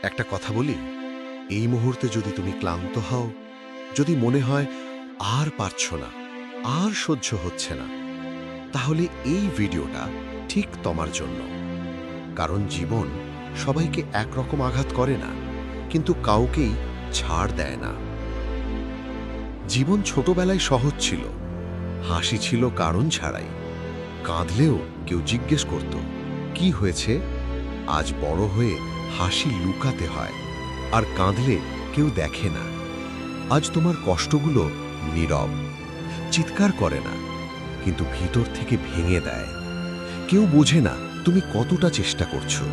একটা কথা বলি, এই মুহূর্তে যদি তুমি ক্লান্ত হও, যদি মনে হয় আর পারছো না, আর সহ্য হচ্ছে না, তাহলে এই ভিডিওটা ঠিক তোমার জন্য। কারণ জীবন সবাইকে একরকম আঘাত করে না, কিন্তু কাউকেই ছাড় দেয় না। জীবন ছোটবেলায় সহজ ছিল, হাসি ছিল কারণ ছাড়াই, কাঁদলেও কেউ জিজ্ঞেস করত কি হয়েছে। আজ বড় হয়ে হাসি লুকাতে হয়, আর কাঁদলে কেউ দেখে না। আজ তোমার কষ্টগুলো নীরব, চিৎকার করে না, কিন্তু ভিতর থেকে ভেঙে দেয়। কেউ বোঝে না তুমি কতটা চেষ্টা করছো।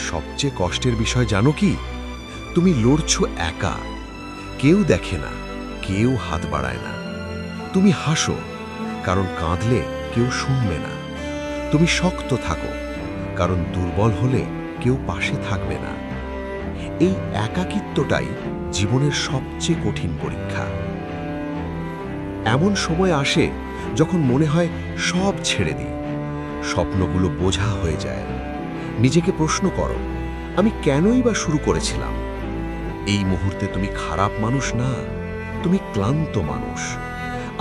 সবচেয়ে কষ্টের বিষয় জানো কি? তুমি লড়ছো একা, কেউ দেখে না, কেউ হাত বাড়ায় না। তুমি হাসো কারণ কাঁদলে কেউ শুনবে না। তুমি শক্ত থাকো কারণ দুর্বল হলে কেউ পাশে থাকবে না। এই একাকিত্বটাই জীবনের সবচেয়ে কঠিন পরীক্ষা। এমন সময় আসে যখন মনে হয় সব ছেড়ে দিই, স্বপ্নগুলো বোঝা হয়ে যায়। নিজেকে প্রশ্ন করো, আমি কেনই বা শুরু করেছিলাম? এই মুহূর্তে তুমি খারাপ মানুষ না, তুমি ক্লান্ত মানুষ।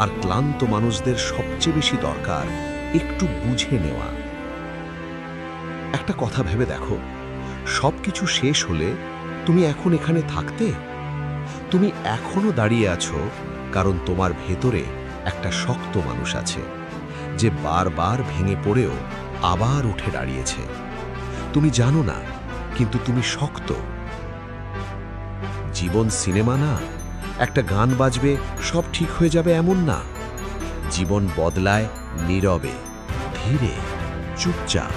আর ক্লান্ত মানুষদের সবচেয়ে বেশি দরকার একটু বুঝে নেওয়া। একটা কথা ভেবে দেখো, সবকিছু শেষ হলে তুমি এখন এখানে থাকতে? তুমি এখনো দাঁড়িয়ে আছো কারণ তোমার ভেতরে একটা শক্ত মানুষ আছে, যে বারবার ভেঙে পড়েও আবার উঠে দাঁড়িয়েছে। তুমি জানো না, কিন্তু তুমি শক্ত। জীবন সিনেমা না, একটা গান বাজবে সব ঠিক হয়ে যাবে এমন না। জীবন বদলায় নীরবে, ধীরে, চুপচাপ।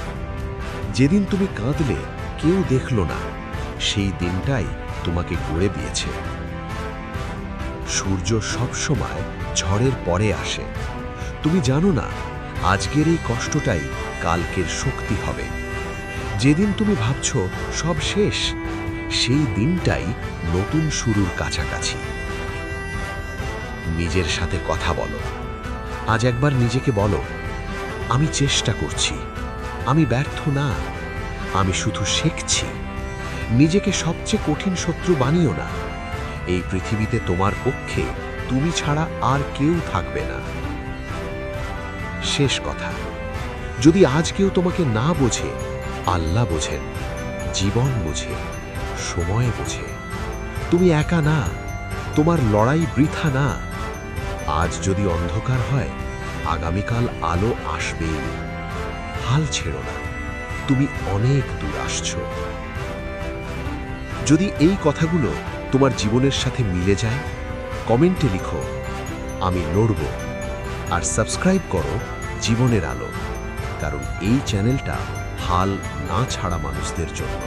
যেদিন তুমি কাঁদলে কেউ দেখল না, সেই দিনটাই তোমাকে গড়ে দিয়েছে। সূর্য সবসময় ঝড়ের পরে আসে। তুমি জানো না, আজকের এই কষ্টটাই কালকের শক্তি হবে। যেদিন তুমি ভাবছো সব শেষ, সেই দিনটাই নতুন শুরুর কাছাকাছি। নিজের সাথে কথা বলো। আজ একবার নিজেকে বলো, আমি চেষ্টা করছি, আমি ব্যর্থ না, আমি শুধু শিখছি। নিজেকে সবচেয়ে কঠিন শত্রু বানিও না। এই পৃথিবীতে তোমার পক্ষে তুমি ছাড়া আর কেউ থাকবে না। শেষ কথা, যদি আজ কেউ তোমাকে না বোঝে, আল্লাহ বোঝেন, জীবন বোঝে, সময় বোঝে। তুমি একা না, তোমার লড়াই বৃথা না। আজ যদি অন্ধকার হয়, আগামীকাল আলো আসবেই। হাল ছেড়ো না, তুমি অনেক দূর আসছো। যদি এই কথাগুলো তোমার জীবনের সাথে মিলে যায়, কমেন্টে লিখো আমি লড়ব। আর সাবস্ক্রাইব করো জীবনের আলো, কারণ এই চ্যানেলটা হাল না ছাড়া মানুষদের জন্য।